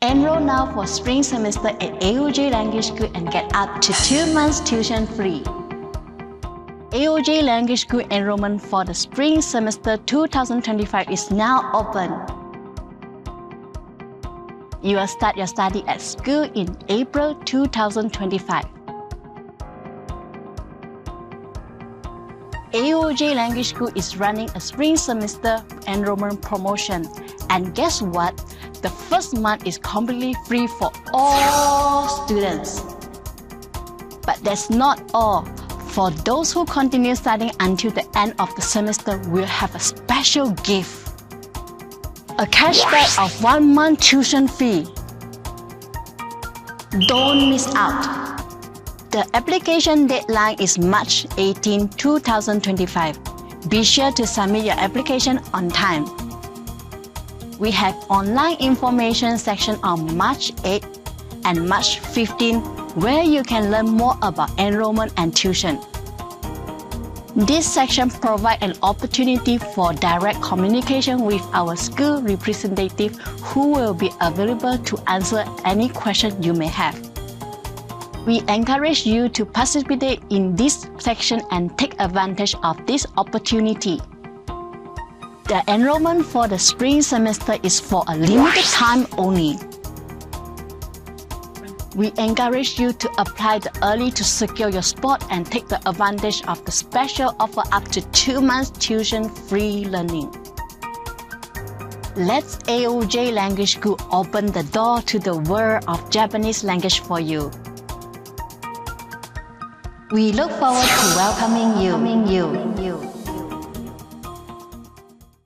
Enroll now for spring semester at AOJ Language School and get up to 2 months tuition free. AOJ Language School enrollment for the spring semester 2025 is now open. You will start your study at school in April 2025. AOJ Language School is running a spring semester enrollment promotion. And guess what? The first month is completely free for all students. But that's not all. For those who continue studying until the end of the semester, we'll have a special gift. A cashback of 1 month tuition fee. Don't miss out. The application deadline is March 18, 2025. Be sure to submit your application on time. We have online information section on March 8 and March 15 where you can learn more about enrollment and tuition. This section provides an opportunity for direct communication with our school representative who will be available to answer any question you may have. We encourage you to participate in this section and take advantage of this opportunity. The enrollment for the spring semester is for a limited time only. We encourage you to apply early to secure your spot and take the advantage of the special offer up to 2 months tuition-free learning. Let's AOJ Language School open the door to the world of Japanese language for you. We look forward to welcoming you.